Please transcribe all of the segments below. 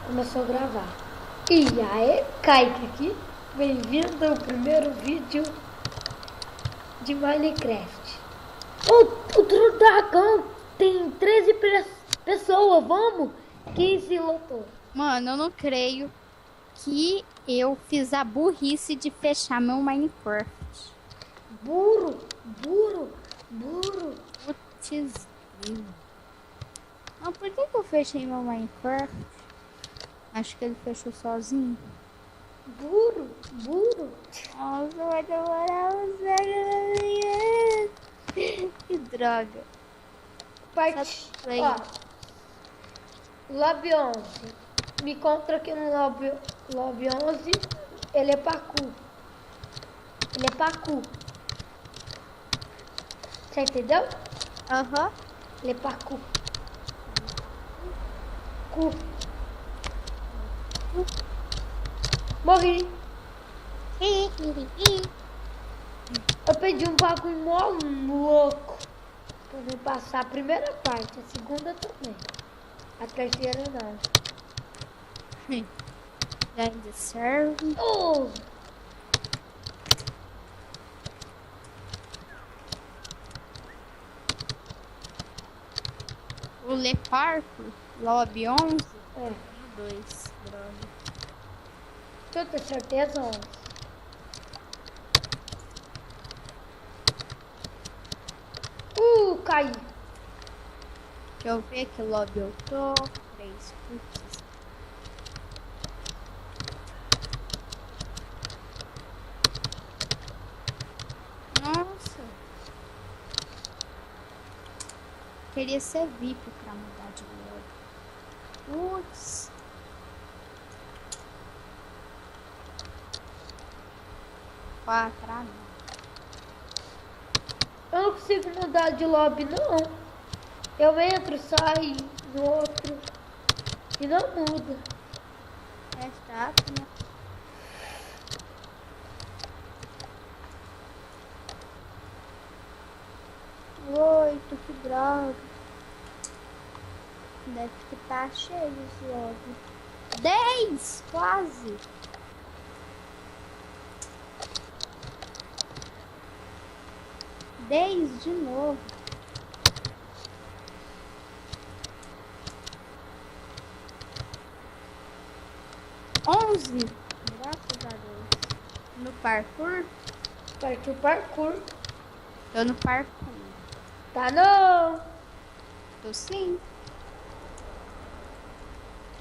Começou a gravar. E aí, Kaique aqui. Bem-vindo ao primeiro vídeo de Minecraft. O dragão tem 13 pessoas, vamos? 15 lotou. Mano, eu não creio que eu fiz a burrice de fechar meu Minecraft. Burro. Putz. Mas por que eu fechei meu Minecraft? Acho que ele fechou sozinho. Burro. Nossa, vai demorar um século. Que droga. Ó, Lobby 11. Me encontra aqui no Lobby 11. Ele é pacu. Você entendeu? Aham. Ele é pacu. Cu. Morri. Eu pedi um bagulho mó louco pra me passar a primeira parte, a segunda também. A terceira não. Já ainda serve. Oh! O Le Parco, Lobby 11. É. 2, droga. Eu tenho certeza, 11. Caí. Deixa eu ver que lobby eu tô. 3, putz. Nossa. Queria ser VIP pra mudar de lobby. Putz. Quatro. Eu não consigo mudar de lobby, não. Eu entro, saio no outro e não muda. É chato, né? Oito, que droga. Deve que tá cheio esse lobby. 10, quase. De novo. 11. Graças a Deus. No parkour. Partiu parkour. Tô no parkour. Tá não. Tô sim.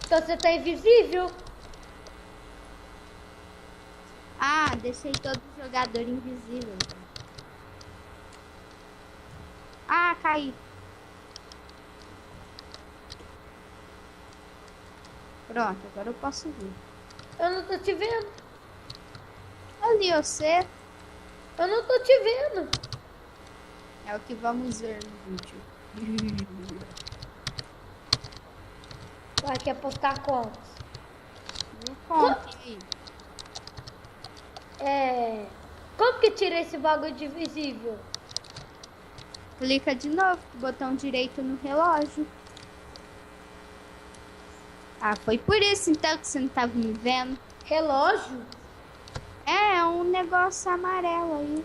Então você tá invisível. Ah, deixei todo jogador invisível. Ah, caí. Pronto, agora eu posso vir. Eu não tô te vendo. Ali você. Eu não tô te vendo. É o que vamos ver no vídeo. Vai, quer postar quantos? Não conte aí. Como que tira esse bagulho de invisível? Clica de novo, botão direito no relógio. Ah, foi por isso então que você não tava me vendo. Relógio? É um negócio amarelo aí.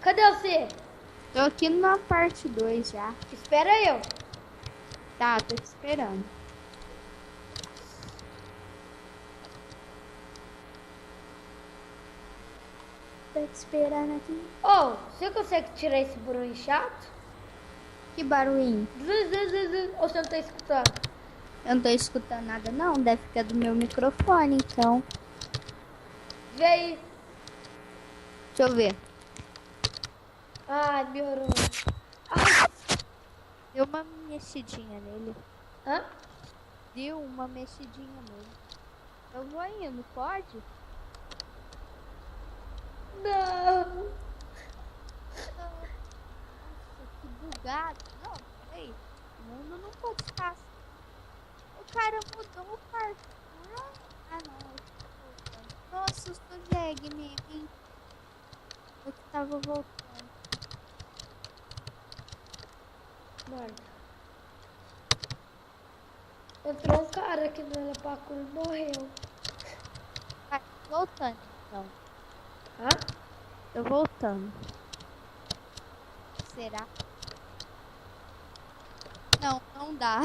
Cadê você? Tô aqui na parte 2 já. Espera eu. Tá, tô te esperando. Tô te esperando aqui. Você consegue tirar esse barulho chato? Que barulhinho? Ou você não tá escutando? Eu não tô escutando nada não, deve ficar do meu microfone, então. Vê aí. Deixa eu ver. Ai, melhorou. Deu uma mexidinha nele. Hã? Deu uma mexidinha nele. Eu vou indo, pode? Não. Nossa, que bugado. Não, peraí. O mundo não pode ficar assim. O cara mudou o parkour. Ah, não. Eu tô voltando. Nossa, o lag mesmo, hein? Eu que tava voltando. Merda. Entrou um cara aqui no parkour e morreu. Vai, voltando então. Hã? Tô voltando. Será? Não, não dá.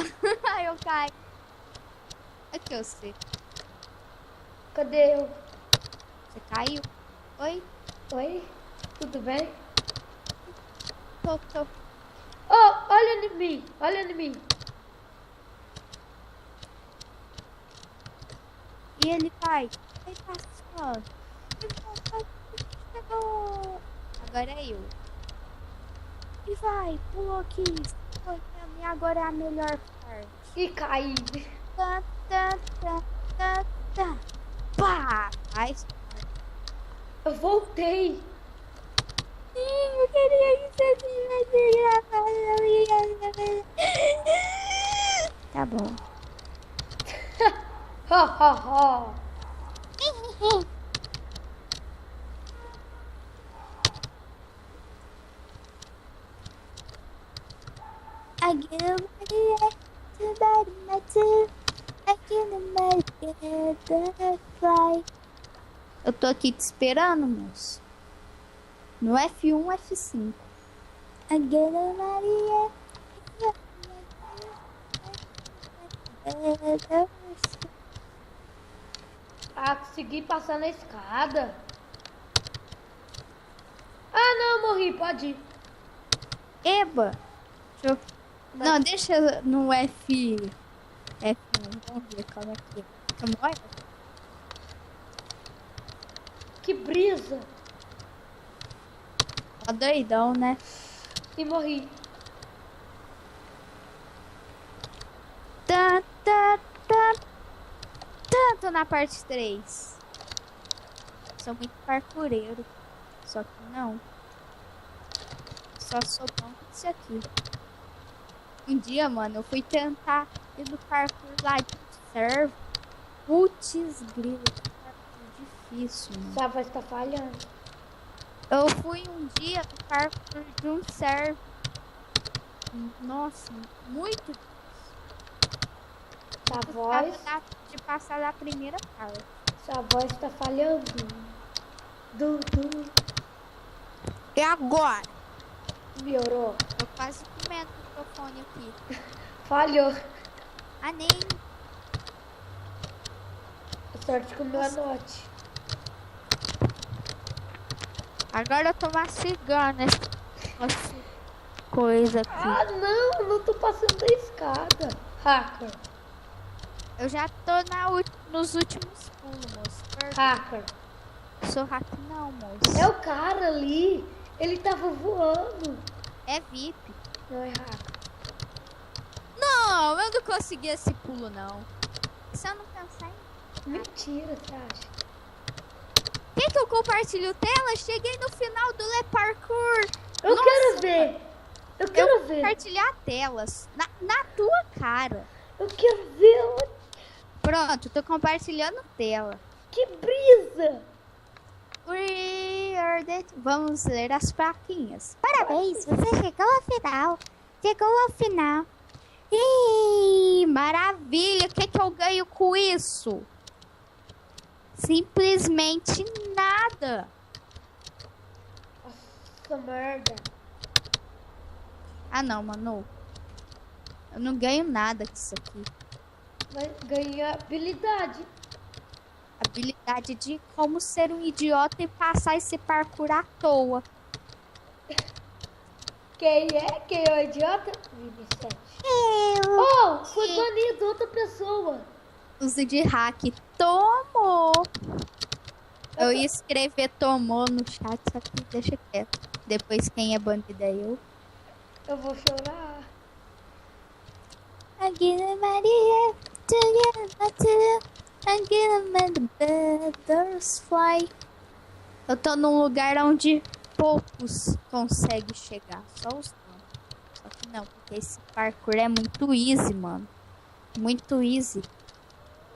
Aí eu caio. Aqui eu sei. Cadê eu? Você caiu? Oi? Oi? Tudo bem? Tô. Oh, olha em mim. Olha em mim. E ele vai passando. Chegou. Agora é eu. E vai, pulou aqui. Foi pra mim, agora é a melhor parte. E caí. Tá. Pá! Ai, Eu voltei. eu queria isso aqui. Tá bom. Ha, ha, ha. Eu tô aqui te esperando, moço. No F1, F5. Ah, consegui passar na escada. Ah, não, morri. Pode ir. Eba! Não, deixa no F1. Vamos ver como é que é. Você morre? Que brisa. Tá doidão, né? E morri. Tô na parte 3. Sou muito parkoureiro. Só que não. Só sou bom com isso aqui. Um dia, mano, eu fui tentar ir no parkour lá de servo. Putz, grilo, que parkour difícil, mano. Sua voz tá falhando. Eu fui um dia no parkour de um servo. Nossa, muito difícil. Sua voz... de passar da primeira parte. Sua voz tá falhando. E agora? Melhorou. Tô quase comendo o microfone aqui. Falhou. Ah, nem. Sorte que o meu anote. Agora eu tô mastigando essa coisa aqui. Ah, não tô passando da escada. Hacker. Eu já tô nos últimos pulos, moço. Hacker. Sou hacker não, moço. É o cara ali. Ele tava voando. É VIP. Não é hacker. Não, eu não consegui esse pulo, não. Se eu não pensar em... Mentira, você acha? Quer que eu compartilho tela? Cheguei no final do Le Parkour. Eu Nossa, quero ver. Eu quero ver. Compartilhar telas. Na tua cara. Eu quero ver. Pronto, tô compartilhando tela. Que brisa. Vamos ler as plaquinhas. Parabéns, você chegou ao final. Chegou ao final. Ih, maravilha. O que eu ganho com isso? Simplesmente nada. Nossa, merda. Ah, não, mano. Eu não ganho nada com isso aqui. Mas ganha habilidade. Habilidade de como ser um idiota e passar esse parkour à toa. Quem é? Quem é o idiota? 27. Oh, foi banido outra pessoa. Uso de hack. Tomou. Eu ia escrever tomou no chat, só que deixa quieto. Depois quem é bandido é eu. Eu vou chorar. Aguila Maria, fly. Eu tô num lugar onde poucos conseguem chegar, só os bons. Só que não, porque esse parkour é muito easy, mano. Muito easy.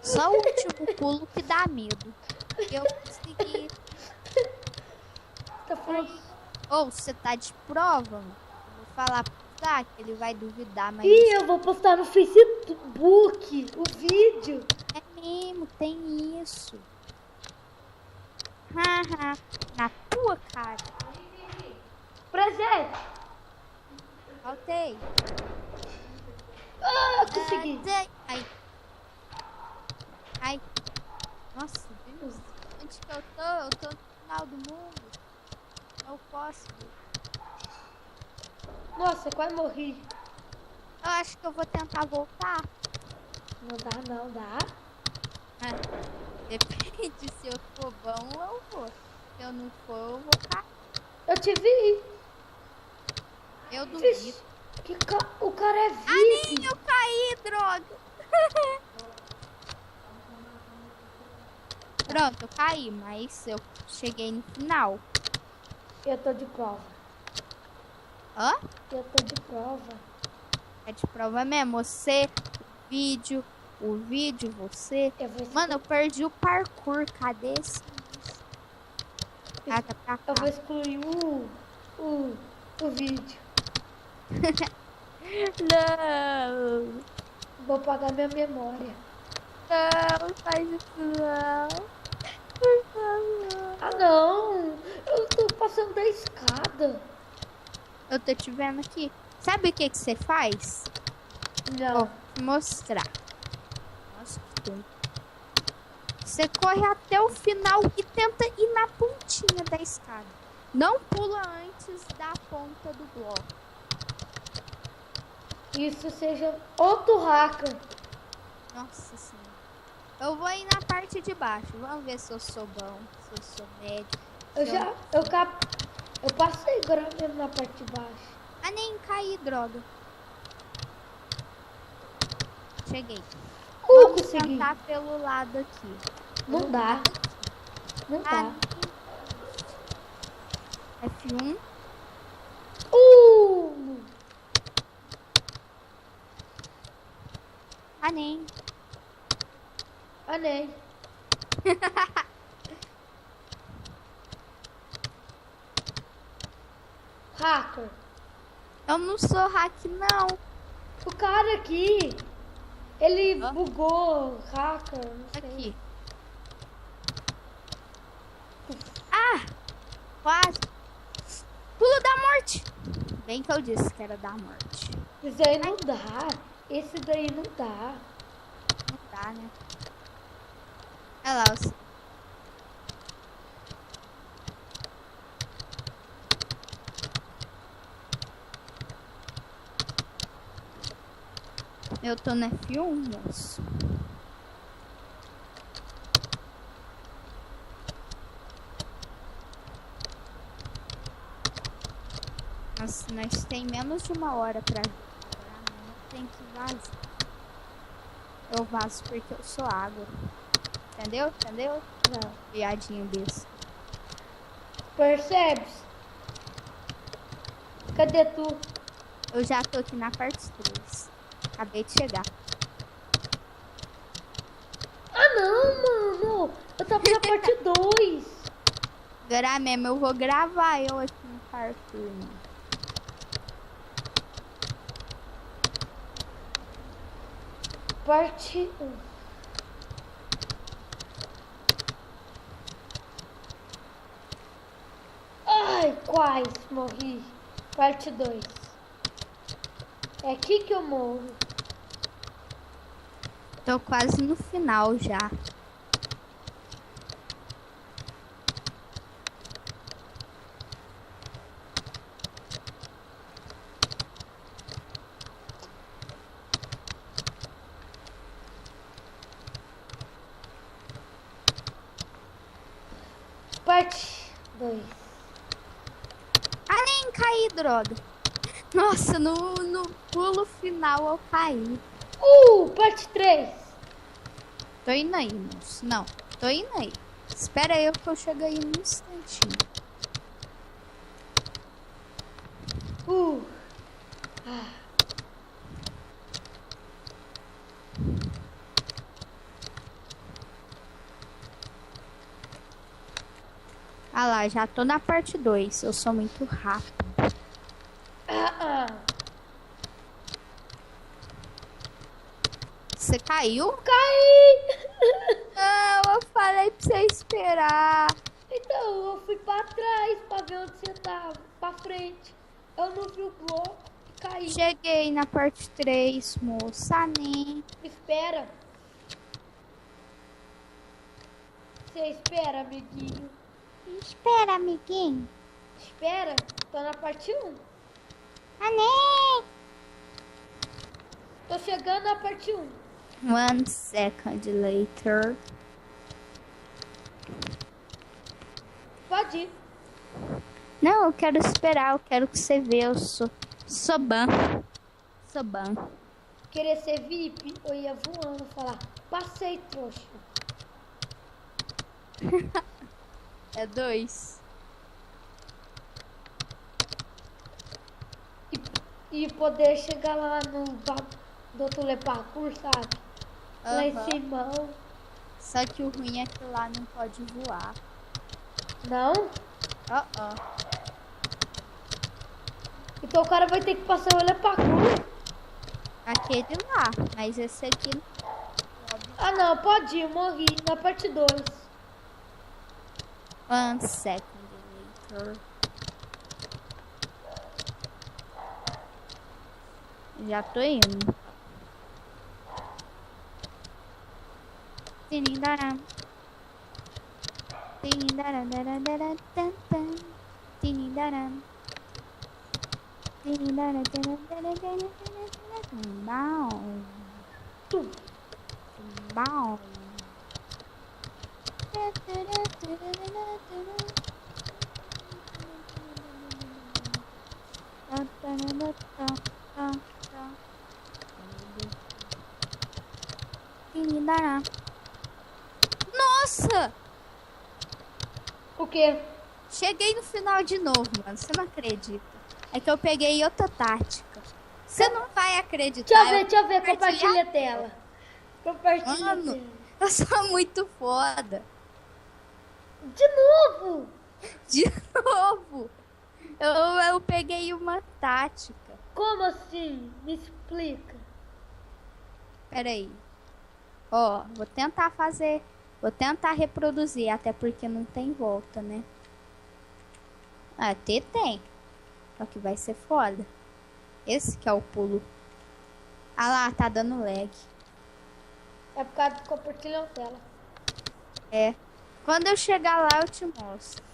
Só o último pulo que dá medo. E eu consegui. Tá falando... Ou você tá de prova, mano. Eu vou falar pros postar, que ele vai duvidar, mas Ih, eu vou postar no Facebook o vídeo. é mesmo, tem isso. Haha, na tua cara. Presente. Voltei. Ah, consegui. Ai. Ai. Nossa, Deus. Onde que eu tô? Eu tô no final do mundo. Eu posso. Nossa, quase morri. Eu acho que eu vou tentar voltar. Não dá, não dá. Depende, se eu for bom, eu vou. Se eu não for, eu vou cair. Eu te vi. Eu Vixe, duvido. o cara é Ah, nem VIP. eu caí, droga. Pronto, eu caí, mas eu cheguei no final. Eu tô de prova. Hã? Eu tô de prova. É de prova mesmo. Você, o vídeo, você. Mano, eu perdi o parkour. Cadê esse? Ah, tá pra cá. Eu vou excluir o vídeo. Não. Vou pagar minha memória. Não, faz isso não. Por favor. Ah, não. Eu tô passando da escada. Eu tô te vendo aqui. Sabe o que que você faz? Não. Vou te mostrar. Nossa, que tempo. Você corre até o final e tenta ir na pontinha da escada. Não pula antes da ponta do bloco. Isso seja outro hacker. Nossa senhora. Eu vou ir na parte de baixo. Vamos ver se eu sou bom, se eu sou médio. Eu passei agora mesmo na parte de baixo. Ah, nem caí, droga. Cheguei. Vamos Consegui. tentar pelo lado aqui. Não dá. Não dá. F1. Ah, nem. Anei. Hacker. Eu não sou hack, não. O cara aqui, ele bugou. Hacker, não sei. Aqui. Ah! Quase. Pulo da morte. Bem que eu disse que era da morte. Isso aí não dá. Esse daí não dá. Não dá, né? Olha lá. Eu tô na F1, moço. Nós tem menos de 1 hora pra jogar, não tem que vazar. Eu vazo porque eu sou água. Entendeu? Entendeu? Não. Viadinho desse. Percebes? Cadê tu? Eu já tô aqui na parte 3. Acabei de chegar. Ah, não, mano. Eu tava na parte 2. Agora mesmo eu vou gravar eu aqui no parkour, mano. Parte 1. Ai, quase morri. Parte 2. É aqui que eu morro. Tô quase no final já. Parte 2. Ah, nem caí, droga. Nossa, no pulo final eu caí. Parte 3. Tô indo aí, moço. Não, tô indo aí. Espera aí que eu chego aí num instantinho. Ah lá, já tô na parte 2. Eu sou muito rápido. Você caiu? Caí! Não, eu falei pra você esperar. Então, eu fui pra trás pra ver onde você tava. Pra frente. Eu não vi o bloco e caí. Cheguei na parte 3, moça, né? Espera. Você espera, amiguinho. Espera, amiguinho. Espera. Tô na parte 1. Ah, né? Tô chegando na parte 1. 1 second later. Pode ir. Não, eu quero esperar, eu quero que você veja. Eu sou ban. Sou ban. Querer ser VIP, eu ia voando falar. Passei, trouxa. É 2. E poder chegar lá no do outro parkour, sabe? Lá em cima. Só que o ruim é que lá não pode voar. Não? Ó. Então o cara vai ter que passar o parkour. Aquele lá, mas esse aqui... Ah não, pode ir, morri. Na parte 2. 1 second later. Já tô indo. Tinindaram. Tinindaram. Tinindaram. Bom. Nossa! O quê? Cheguei no final de novo, mano. Você não acredita. É que eu peguei outra tática. Você não vai acreditar. Deixa eu ver. Compartilha a tela. Compartilha a tela. Eu sou muito foda. De novo? De novo. Eu peguei uma tática. Como assim? Me explica. Pera aí. Ó, vou tentar fazer. Vou tentar reproduzir. Até porque não tem volta, né? Até tem. Só que vai ser foda. Esse que é o pulo. Ah lá, tá dando lag. É por causa do compartilhar a tela. É. Quando eu chegar lá, eu te mostro.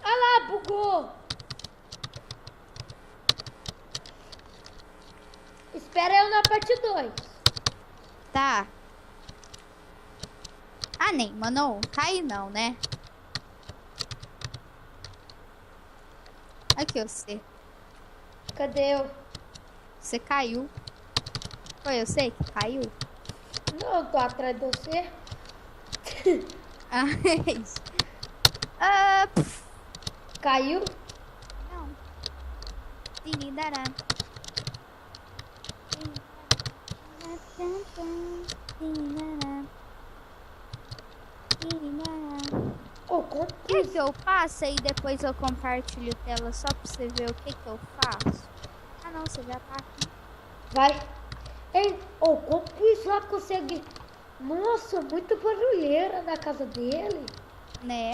Ah lá, bugou. Espera eu na parte 2. Tá. Ah, nem, mano. Cai não, né? Aqui, você. Cadê eu? Você caiu. Foi você que caiu? Não, eu tô atrás de você. Caiu? Não. Tinindará. Quer que eu faça e depois eu compartilho tela só pra você ver o que eu faço? Ah não, você já tá aqui. Vai. Ei, como que o Isla consegue... Nossa, muito barulheira na casa dele. Né?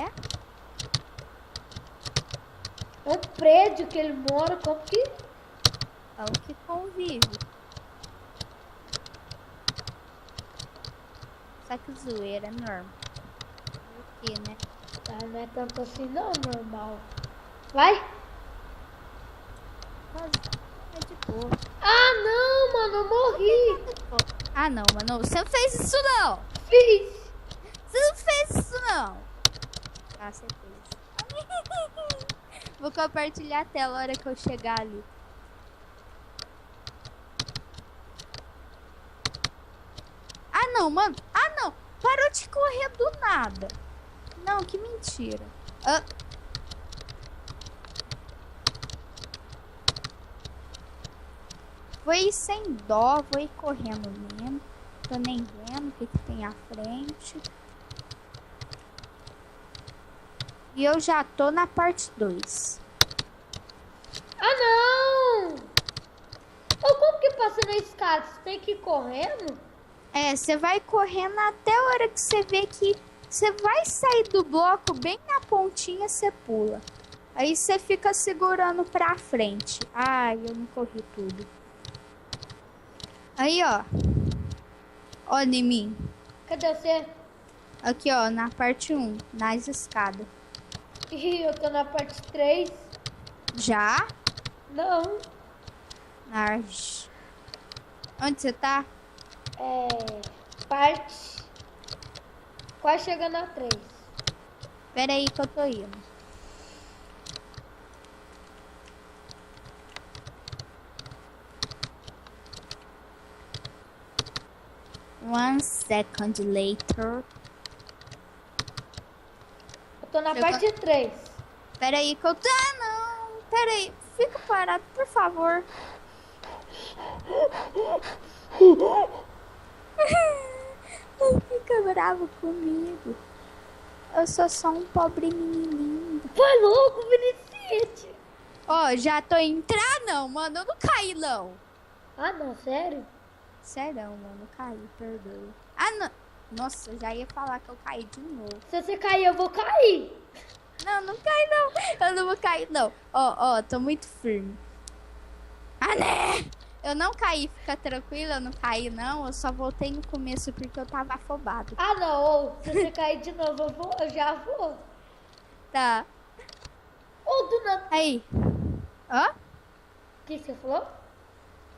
É um prédio que ele mora, como que... É o que convive. Só que zoeira, normal. O que, né? Ah, não é tanto assim não, normal. Vai. É de boa. Ah, não, mano, eu morri. Ah, não, mano. Você não fez isso, não. Fiz. Você não fez isso, não. Ah, você fez. Vou compartilhar a tela na hora que eu chegar ali. Ah, não, mano. Ah, não. Parou de correr do nada. Não, que mentira. Ah. Vou ir sem dó, vou ir correndo mesmo. Tô nem vendo o que tem à frente. E eu já tô na parte 2. Ah, não. Como que passa na escada? engraçado. Você tem que ir correndo? É, você vai correndo até a hora que você vê que você vai sair do bloco, bem na pontinha você pula. Aí você fica segurando pra frente. Ai, eu não corri tudo. Aí, ó. Olha em mim. Cadê você? Aqui, ó, na parte 1, nas escadas. Ih, eu tô na parte 3. Já? Não. Nas... Onde você tá? Parte... Quase chegando na 3. Pera aí que eu tô indo. One second later. Eu tô na Chegou. parte 3. Pera aí que eu tô... Ah, não. Pera aí. Fica parado, por favor. Não fica bravo comigo. Eu sou só um pobre menininho. Foi louco, Vinicius. Ó, já tô entrando, não, mano. Eu não caí, não. Ah, não, sério? Sério, mano. Caí, perdoe. Ah, não. Nossa, eu já ia falar que eu caí de novo. Se você cair, eu vou cair. Não, não cai, não. Eu não vou cair, não. Ó, tô muito firme. Ah, né? Eu não caí, fica tranquilo, eu não caí, não. Eu só voltei no começo porque eu tava afobado. Ah, não. Ou, se você cair de novo, eu já vou. Tá. Ou do nada. Aí. Ó. O que você falou?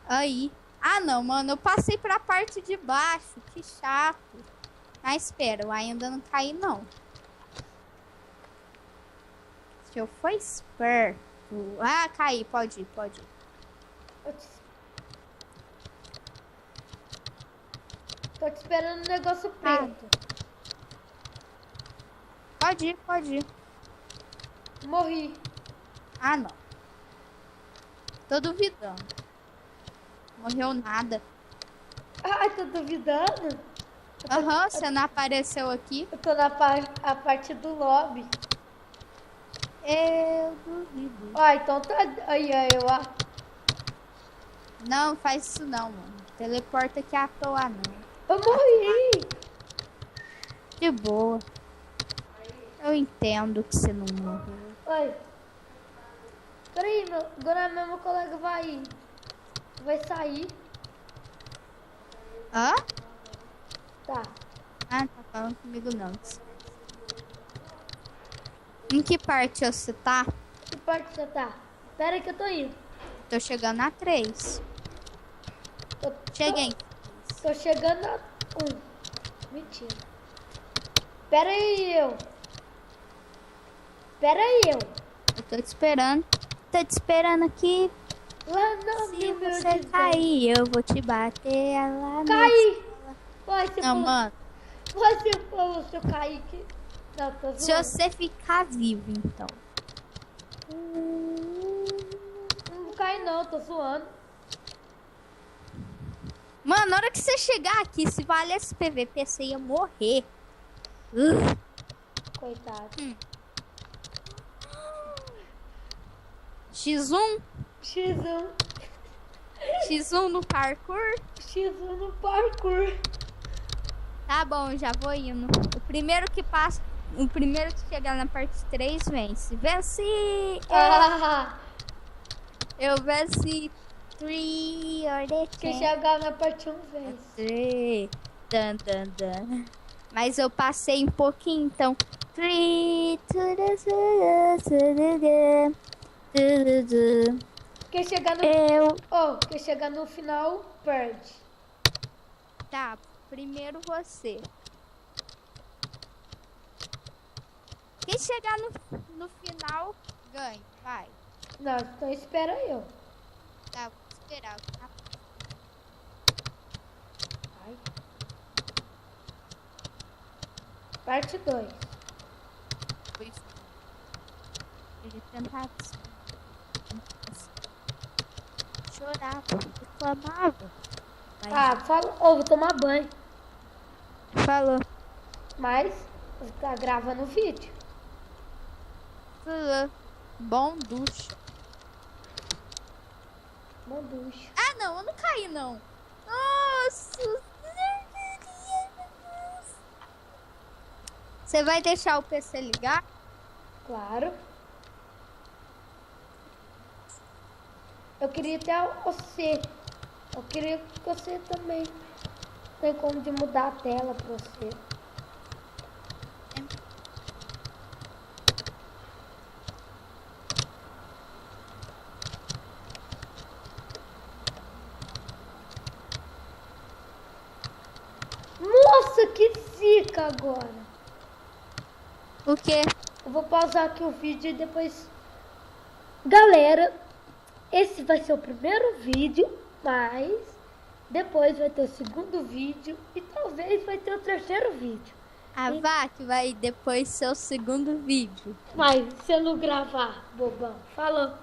Aí. Ah, não, mano. Eu passei pra parte de baixo. Que chato. Mas espera, eu ainda não caí, não. Se eu for esperto... Ah, caí. Pode ir, pode ir. Tô te esperando um negócio preto. Pode ir, pode ir. Morri. Ah, não. Tô duvidando. Morreu nada. Ai, tô duvidando. Aham, você não apareceu aqui. Eu tô na a parte do lobby. Eu duvido. Ah, então tá. Aí, ó. Não, faz isso não, mano. Teleporta aqui à toa, não. Eu morri. De boa. Eu entendo que você não morreu. Oi. Peraí, agora meu colega vai sair. Hã? Tá. Ah, tá falando comigo não. Em que parte você tá? Que parte você tá? Pera aí que eu tô indo. Tô chegando na 3. Cheguei. Tô chegando a 1. Mentira. Pera aí, eu. Eu tô te esperando. Tô te esperando aqui. Lá não, Se você cair, eu vou te bater lá no... Caí. Vai, você Não, falou. mano. Vai, você falou se eu cair aqui. Não, tô zoando. Se você ficar vivo, então. Não cai não, tô zoando. Mano, na hora que você chegar aqui, se valesse PVP, você ia morrer. Coitado. X1? X1. X1 no parkour? X1 no parkour. Tá bom, já vou indo. O primeiro que passa, o primeiro que chegar na parte 3 vence. Venci! Ah, Eu venci 3 or the que chegar na parte 1 vez. 3. Dan, dan, dan. Mas eu passei um pouquinho, então. 3. Quem chegar no... quem chegar no final, perde. Tá, primeiro você. Quem chegar no final, ganha. Vai. Não, então espera eu. Tá, vou esperar. Ai. Parte 2. Ele tentava chorava, reclamava. Mas Ah, fala. Vou tomar banho. falou. Mas tá gravando o vídeo. Falou. Bom ducho. Bom ducho. Ah, não, eu não caí, não. susto. Você vai deixar o PC ligar? Claro. Eu queria até você. Eu queria que você também. Tem como de mudar a tela pra você. Nossa, que zica agora. O quê? Eu vou pausar aqui o vídeo e depois... Galera, esse vai ser o primeiro vídeo, mas depois vai ter o segundo vídeo e talvez vai ter o terceiro vídeo. Vá que vai depois ser o segundo vídeo. Mas se eu não gravar, bobão, falou.